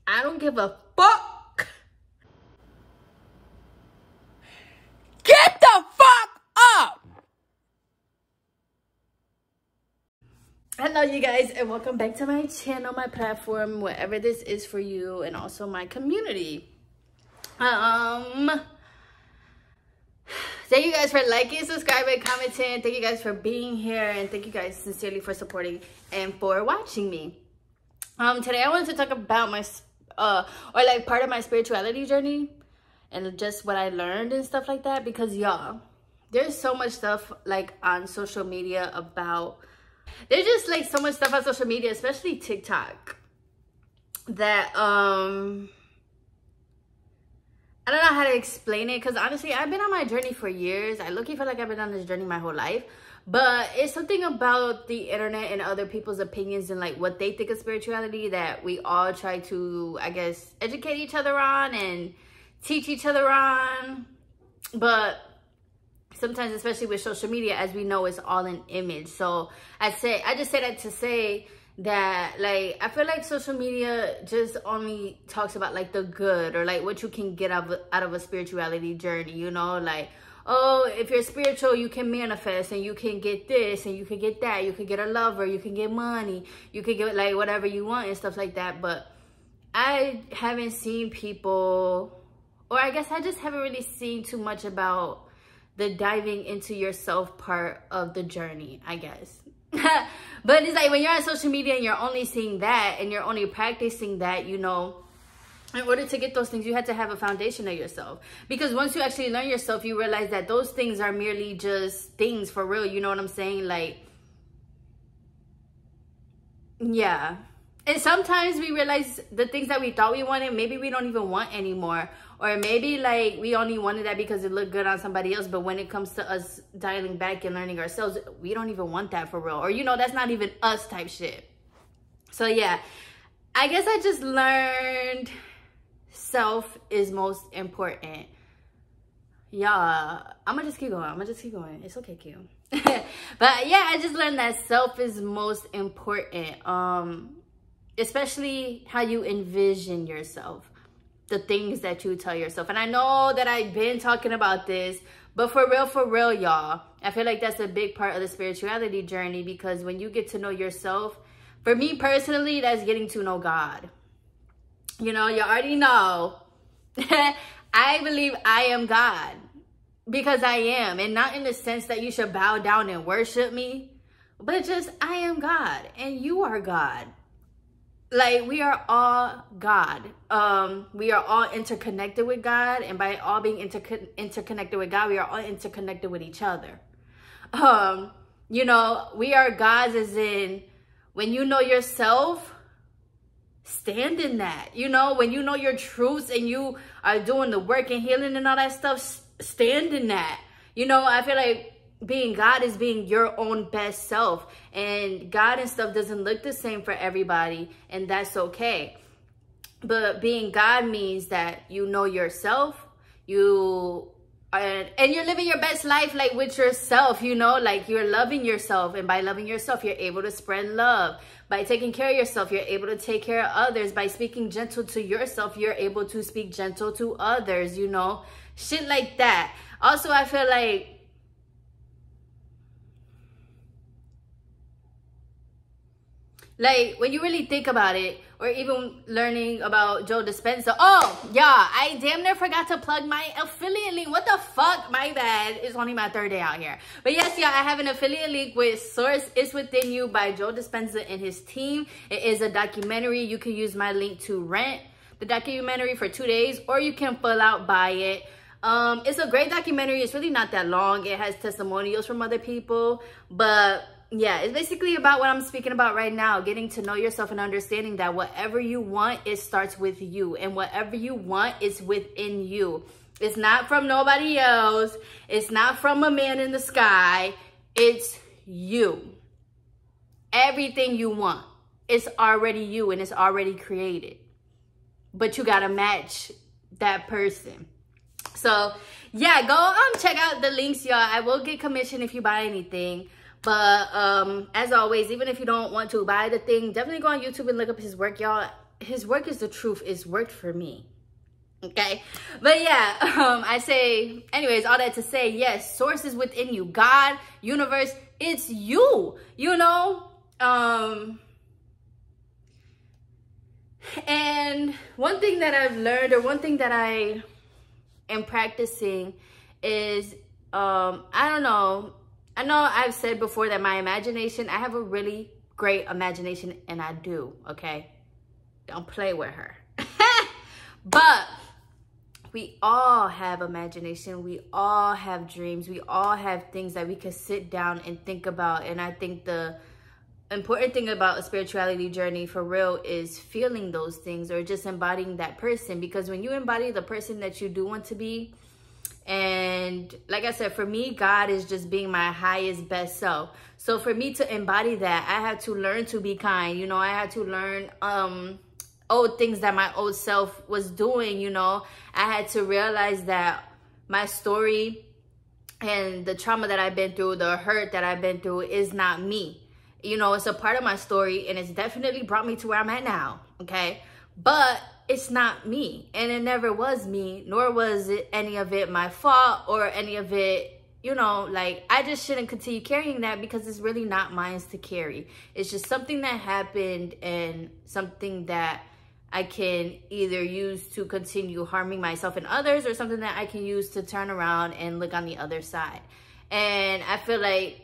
I don't give a fuck. Get the fuck up. Hello you guys, and welcome back to my channel, my platform, wherever this is for you, and also my community. Thank you guys for liking, subscribing, commenting. Thank you guys for being here, and thank you guys sincerely for supporting and for watching me. Today I wanted to talk about my part of my spirituality journey and just what I learned and stuff like that, because y'all, there's so much stuff like on social media about, there's just like so much stuff on social media, especially TikTok, that I don't know how to explain it, because honestly, I've been on my journey for years. I look-y feel like I've been on this journey my whole life. But it's something about the internet and other people's opinions and like what they think of spirituality that we all try to, I guess, educate each other on and teach each other on. But sometimes, especially with social media, as we know, it's all an image. So I just say that to say that, like, I feel like social media just only talks about like the good, or like what you can get out of a spirituality journey, you know, like, oh, if you're spiritual, you can manifest and you can get this and you can get that, you can get a lover, you can get money, you can get like whatever you want and stuff like that. But I haven't seen people, or I guess I just haven't really seen too much about the diving into yourself part of the journey, I guess. But it's like when you're on social media and you're only seeing that and you're only practicing that, you know, in order to get those things, you have to have a foundation of yourself. Because once you actually learn yourself, you realize that those things are merely just things for real. You know what I'm saying? Like, yeah. And sometimes we realize the things that we thought we wanted, maybe we don't even want anymore. Or maybe like we only wanted that because it looked good on somebody else. But when it comes to us dialing back and learning ourselves, we don't even want that for real. Or, you know, that's not even us type shit. So yeah, I guess I just learned self is most important. Yeah, I'm gonna just keep going. It's okay, Q. But yeah, I just learned that self is most important. Especially how you envision yourself, the things that you tell yourself. And I know that I've been talking about this, but for real, y'all, I feel like that's a big part of the spirituality journey, because when you get to know yourself, for me personally, that's getting to know God. You know, you already know. I believe I am God, because I am. And not in the sense that you should bow down and worship me, but just I am God and you are God. Like, we are all God. We are all interconnected with God. And by all being interconnected with God, we are all interconnected with each other. You know, we are gods, as in, when you know yourself, stand in that. You know, when you know your truths and you are doing the work and healing and all that stuff, stand in that. You know, I feel like being God is being your own best self, and God and stuff doesn't look the same for everybody, and that's okay. But being God means that you know yourself, and you're living your best life, like with yourself, you know, like you're loving yourself. And by loving yourself, you're able to spread love. By taking care of yourself, you're able to take care of others. By speaking gentle to yourself, you're able to speak gentle to others, you know, shit like that. Also, I feel like when you really think about it, or even learning about Joe Dispenza. Oh, yeah, I damn near forgot to plug my affiliate link. What the fuck? My bad. It's only my third day out here. But yes, yeah, I have an affiliate link with Source Is Within You by Joe Dispenza and his team. It is a documentary. You can use my link to rent the documentary for 2 days, or you can full out buy it. It's a great documentary. It's really not that long. It has testimonials from other people, but yeah, it's basically about what I'm speaking about right now, getting to know yourself and understanding that whatever you want, it starts with you, and whatever you want is within you. It's not from nobody else. It's not from a man in the sky. It's you. Everything you want, it's already you, and it's already created, but you gotta match that person. So yeah, go check out the links, y'all. I will get commission if you buy anything. But as always, even if you don't want to buy the thing, definitely go on YouTube and look up his work, y'all. his work is the truth. It's worked for me. Okay, but yeah, I say, anyways, all that to say, yes, source is within you. God, universe, it's you, you know. And one thing that I've learned, or one thing that I am practicing is, I don't know, I know I've said before that my imagination, I have a really great imagination, and I do, okay? Don't play with her. But we all have imagination. We all have dreams. We all have things that we can sit down and think about. And I think the important thing about a spirituality journey for real is feeling those things, or just embodying that person. Because when you embody the person that you do want to be, and like I said, for me, God is just being my highest, best self. So for me to embody that, I had to learn to be kind. You know, I had to learn old things that my old self was doing. You know, I had to realize that my story and the trauma that I've been through, the hurt that I've been through, is not me. You know, it's a part of my story, and it's definitely brought me to where I'm at now, okay? But it's not me, and it never was me, nor was it any of it my fault, or any of it, you know, like, I just shouldn't continue carrying that, because it's really not mine to carry. It's just something that happened, and something that I can either use to continue harming myself and others, or something that I can use to turn around and look on the other side. And I feel like,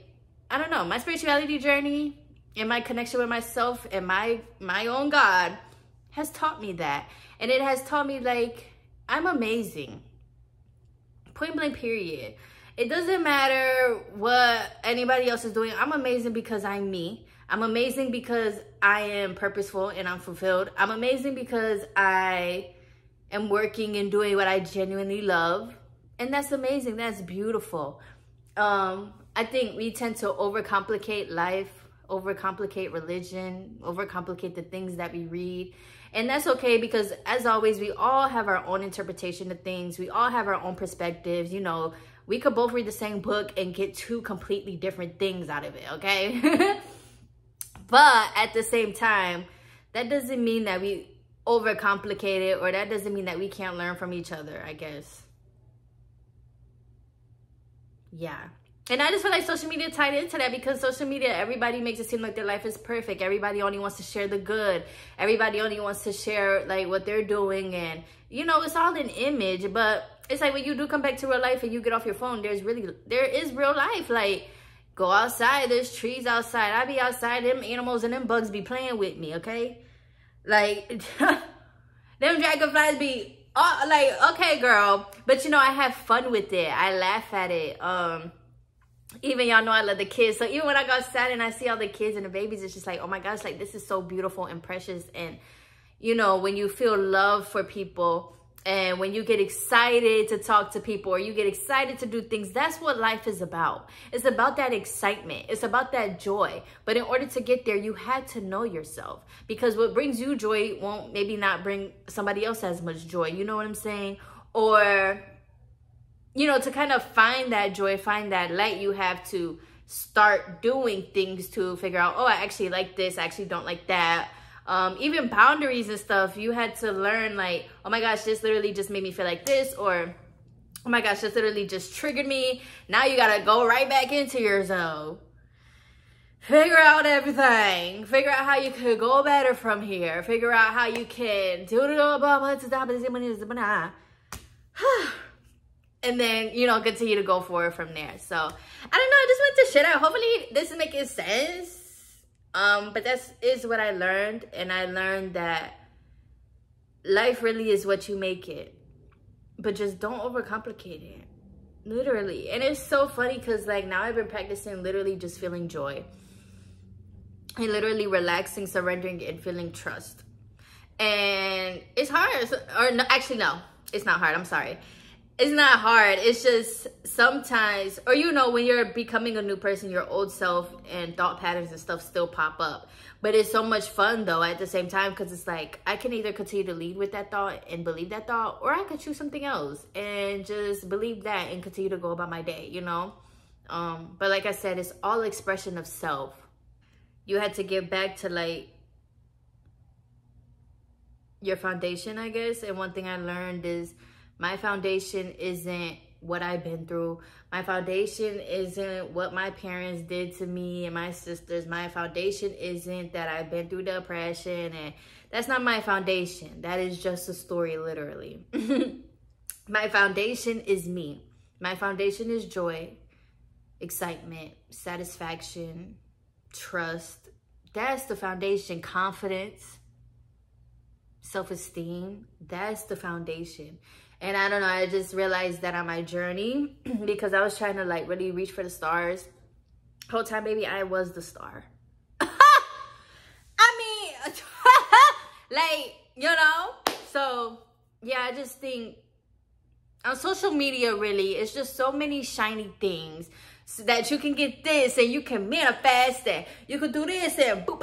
I don't know, my spirituality journey and my connection with myself and my own God has taught me that. And it has taught me, like, I'm amazing. Point blank, period. It doesn't matter what anybody else is doing. I'm amazing because I'm me. I'm amazing because I am purposeful and I'm fulfilled. I'm amazing because I am working and doing what I genuinely love. And that's amazing. That's beautiful. I think we tend to overcomplicate life, overcomplicate religion, overcomplicate the things that we read. And that's okay, because as always, we all have our own interpretation of things. We all have our own perspectives. You know, we could both read the same book and get two completely different things out of it, okay? But at the same time, that doesn't mean that we overcomplicate it, or that doesn't mean that we can't learn from each other, I guess. Yeah. And I just feel like social media tied into that, because social media, everybody makes it seem like their life is perfect. Everybody only wants to share the good. Everybody only wants to share, like, what they're doing. And, you know, it's all an image. But it's like when you do come back to real life and you get off your phone, there is real life. Like, go outside. There's trees outside. I be outside. Them animals and them bugs be playing with me, okay? Like, them dragonflies be, like, okay, girl. But, you know, I have fun with it. I laugh at it. Even y'all know I love the kids. So even when I go outside and I see all the kids and the babies, it's just like, oh my gosh, like, this is so beautiful and precious. And, you know, when you feel love for people, and when you get excited to talk to people, or you get excited to do things, that's what life is about. It's about that excitement. It's about that joy. But in order to get there, you had to know yourself, because what brings you joy won't maybe not bring somebody else as much joy. You know what I'm saying? Or, you know, to kind of find that joy, find that light, you have to start doing things to figure out, oh, I actually like this, I actually don't like that. Even boundaries and stuff, you had to learn, like, oh my gosh, this literally just made me feel like this, or oh my gosh, this literally just triggered me. Now you gotta go right back into yourself. Figure out everything. Figure out how you could go better from here. Figure out how you can do it. And then, you know, continue to go forward from there. So, I don't know. I just went to shit out. Hopefully, this is making sense. But is what I learned. And I learned that life really is what you make it. But just don't overcomplicate it. Literally. And it's so funny because, like, now I've been practicing literally just feeling joy. And literally relaxing, surrendering, and feeling trust. And it's hard. Or, no, actually, no. It's not hard. I'm sorry. It's not hard. It's just sometimes, or, you know, when you're becoming a new person, your old self and thought patterns and stuff still pop up. But it's so much fun, though, at the same time, because it's like, I can either continue to lead with that thought and believe that thought, or I could choose something else and just believe that and continue to go about my day, you know? But like I said, it's all expression of self. You had to get back to, like, your foundation, I guess. And one thing I learned is my foundation isn't what I've been through. My foundation isn't what my parents did to me and my sisters. My foundation isn't that I've been through depression, and that's not my foundation. That is just a story, literally. My foundation is me. My foundation is joy, excitement, satisfaction, trust. That's the foundation. Confidence, self-esteem. That's the foundation. And I don't know, I just realized that on my journey, because I was trying to like really reach for the stars. The whole time, baby, I was the star. I mean, like, you know? So, yeah, I just think on social media, really, it's just so many shiny things so that you can get this and you can manifest it. You can do this and boop,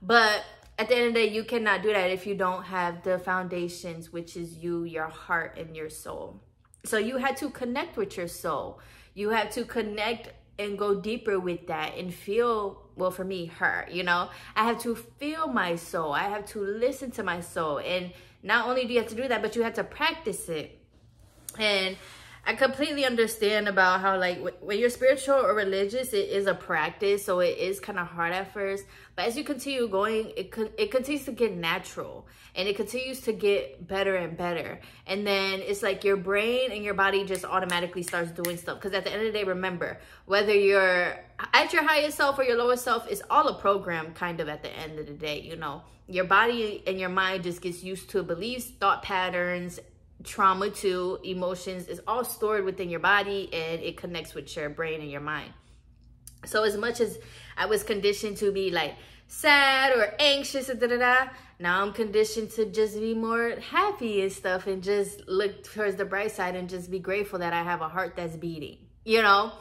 but at the end of the day, you cannot do that if you don't have the foundations, which is you, your heart, and your soul. So you had to connect with your soul. You have to connect and go deeper with that and feel, well, for me, her, you know. I have to feel my soul. I have to listen to my soul. And not only do you have to do that, but you have to practice it. And I completely understand about how, like, when you're spiritual or religious, it is a practice. So it is kind of hard at first. But as you continue going, it continues to get natural. And it continues to get better and better. And then it's like your brain and your body just automatically starts doing stuff. Because at the end of the day, remember, whether you're at your highest self or your lowest self, it's all a program kind of at the end of the day, you know. Your body and your mind just gets used to beliefs, thought patterns, trauma too, emotions. Is all stored within your body, and it connects with your brain and your mind. So as much as I was conditioned to be like sad or anxious and now I'm conditioned to just be more happy and stuff, and just look towards the bright side and just be grateful that I have a heart that's beating, you know.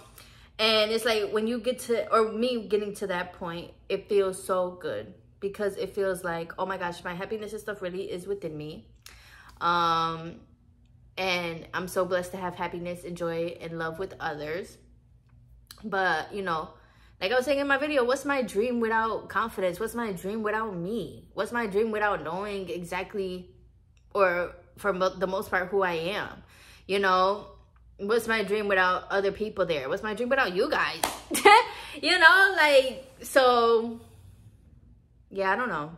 And it's like when you get to, or me getting to that point, it feels so good, because it feels like, oh my gosh, my happiness and stuff really is within me. And I'm so blessed to have happiness and joy and love with others. But, you know, like I was saying in my video, what's my dream without confidence? What's my dream without me? What's my dream without knowing exactly, or for the most part, who I am? You know, what's my dream without other people there? What's my dream without you guys? You know, like, so, yeah, I don't know.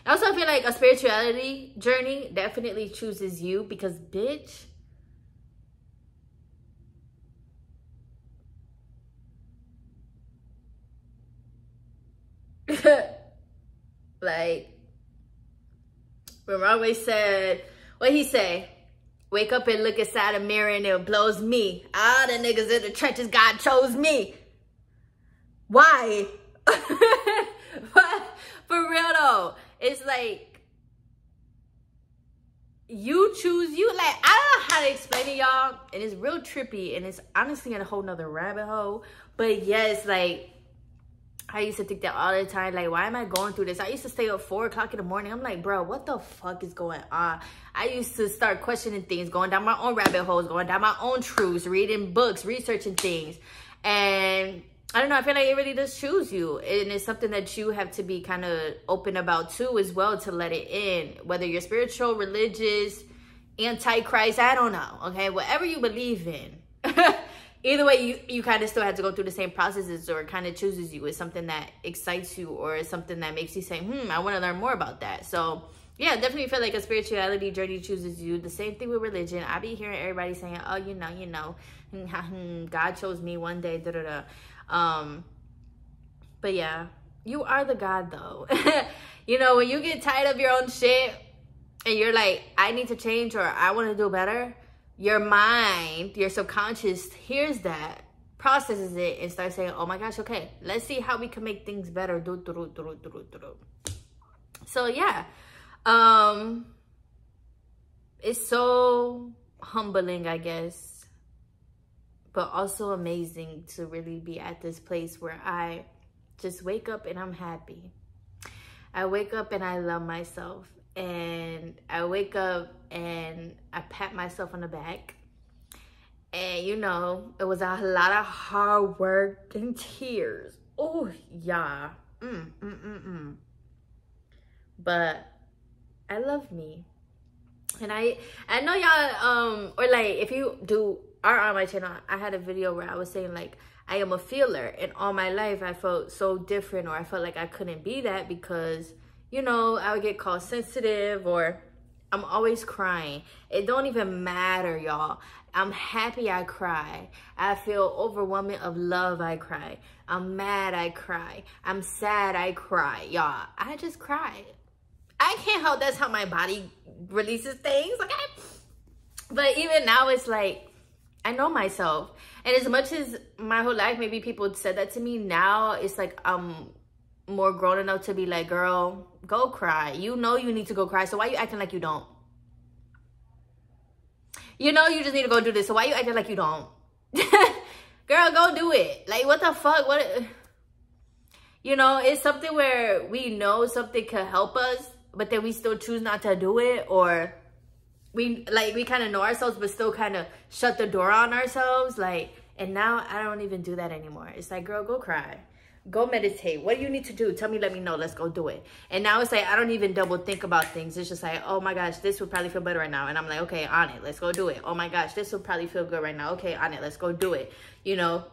I also feel like a spirituality journey definitely chooses you, because, bitch, like, when Broadway said, what he say? Wake up and look inside a mirror and it blows me. Ah, the niggas in the trenches, God chose me. Why? For real though. It's like, you choose you. Like, I don't know how to explain it, y'all. And it's real trippy. And it's honestly in a whole nother rabbit hole. But yes, like, I used to think that all the time. Like, why am I going through this? I used to stay up 4 o'clock in the morning. I'm like, bro, what the fuck is going on? I used to start questioning things, going down my own rabbit holes, going down my own truths, reading books, researching things. And I don't know, I feel like it really does choose you. And it's something that you have to be kind of open about too as well, to let it in. Whether you're spiritual, religious, antichrist, I don't know, okay? Whatever you believe in. Either way, you kind of still have to go through the same processes, or it kind of chooses you. It's something that excites you, or it's something that makes you say, I want to learn more about that. So, yeah, definitely feel like a spirituality journey chooses you. The same thing with religion. I be hearing everybody saying, oh, you know, God chose me one day, but yeah, you are the God though. You know, when you get tired of your own shit and you're like, I need to change, or I want to do better, your mind, your subconscious hears that, processes it, and starts saying, oh my gosh, okay, let's see how we can make things better. So yeah, it's so humbling, I guess, but also amazing to really be at this place where I just wake up and I'm happy. I wake up and I love myself. And I wake up and I pat myself on the back. And, you know, it was a lot of hard work and tears. Oh, yeah. but I love me. And I know y'all, or like, if you are on my channel, I had a video where I was saying like, I am a feeler, and all my life I felt so different, or I felt like I couldn't be that because, you know, I would get called sensitive, or I'm always crying. It don't even matter, y'all. I'm happy, I cry. I feel overwhelming of love, I cry. I'm mad, I cry. I'm sad, I cry. Y'all, I just cry. I can't help, that's how my body releases things, okay? But even now, it's like, I know myself. And as much as my whole life, maybe people said that to me, now it's like I'm more grown enough to be like, girl, go cry. You know you need to go cry, so why you acting like you don't? You know you just need to go do this, so why you acting like you don't? Girl, go do it. Like, what the fuck? What? You know, it's something where we know something could help us, but then we still choose not to do it, or we kind of know ourselves, but still kind of shut the door on ourselves. Like, and now I don't even do that anymore. It's like, girl, go cry. Go meditate. What do you need to do? Tell me, let me know. Let's go do it. And now it's like, I don't even double think about things. It's just like, oh my gosh, this would probably feel better right now. And I'm like, okay, on it. Let's go do it. Oh my gosh, this would probably feel good right now. Okay, on it. Let's go do it. You know,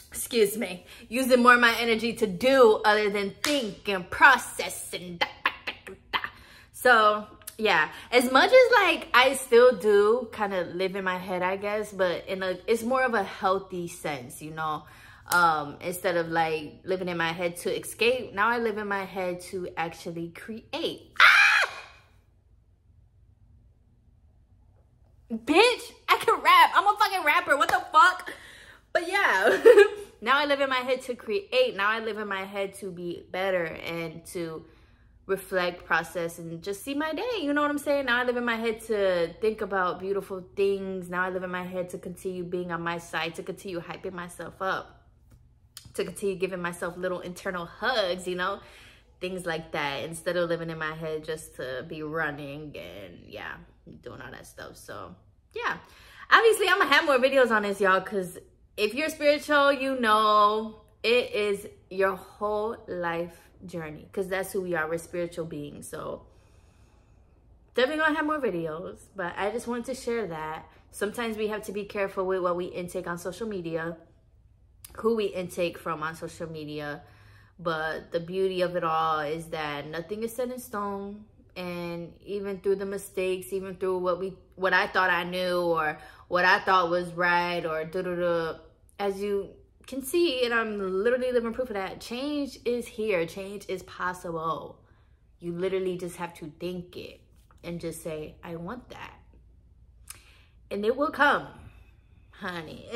excuse me. Using more of my energy to do other than think and process and da, da, da, da. So, yeah. As much as like, I still do kind of live in my head, I guess. But it's more of a healthy sense, you know. Instead of like living in my head to escape, now I live in my head to actually create. Ah! Bitch, I can rap. I'm a fucking rapper. What the fuck? But yeah, now I live in my head to create. Now I live in my head to be better and to reflect, process, and just see my day. You know what I'm saying? Now I live in my head to think about beautiful things. Now I live in my head to continue being on my side, to continue hyping myself up, to continue giving myself little internal hugs, you know, things like that, instead of living in my head just to be running and yeah, doing all that stuff. So yeah, obviously I'm gonna have more videos on this, y'all, because if you're spiritual, you know it is your whole life journey, because that's who we are. We're spiritual beings. So definitely gonna have more videos, but I just wanted to share that sometimes we have to be careful with what we intake on social media, who we intake from on social media. But the beauty of it all is that nothing is set in stone. And even through the mistakes, even through what I thought I knew, or what I thought was right, or as you can see, and I'm literally living proof of that, change is here. Change is possible. You literally just have to think it and just say, I want that. And it will come, honey.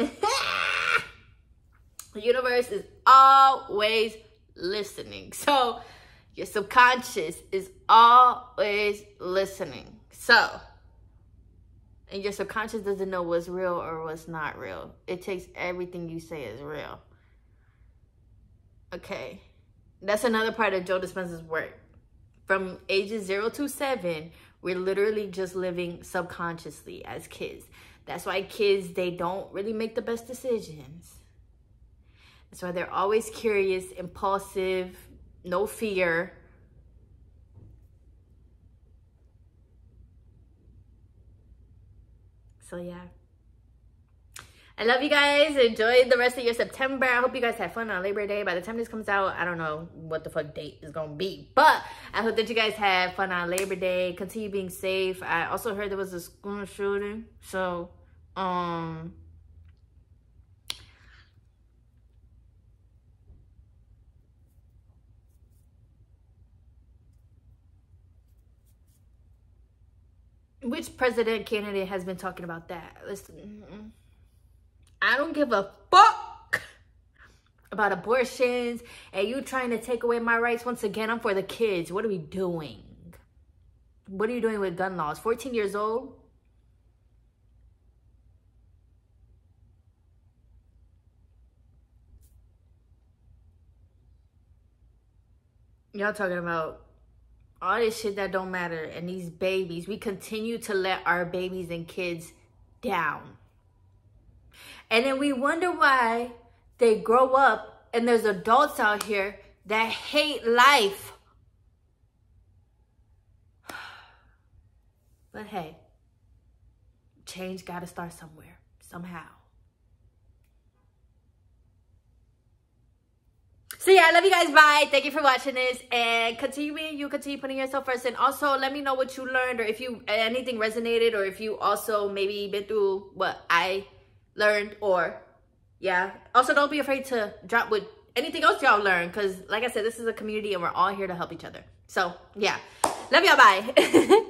The universe is always listening. So your subconscious is always listening. So, and your subconscious doesn't know what's real or what's not real. It takes everything you say as real. Okay. That's another part of Joe Dispenza's work. From ages 0 to 7, we're literally just living subconsciously as kids. That's why kids, they don't really make the best decisions. That's why they're always curious, impulsive, no fear. So yeah. I love you guys. Enjoy the rest of your September. I hope you guys have fun on Labor Day. By the time this comes out, I don't know what the fuck date is going to be. But I hope that you guys have fun on Labor Day. Continue being safe. I also heard there was a school shooting. So, which president candidate has been talking about that? Listen, I don't give a fuck about abortions and you trying to take away my rights. Once again, I'm for the kids. What are we doing? What are you doing with gun laws? 14 years old? Y'all talking about all this shit that don't matter, and these babies, we continue to let our babies and kids down. And then we wonder why they grow up and there's adults out here that hate life. But hey, change gotta start somewhere, somehow. So yeah, I love you guys. Bye. Thank you for watching this. And continue putting yourself first. And also let me know what you learned, or if you anything resonated, or if you also maybe been through what I learned, or yeah. Also, don't be afraid to drop with anything else y'all learn, because like I said, this is a community and we're all here to help each other. So yeah. Love y'all. Bye.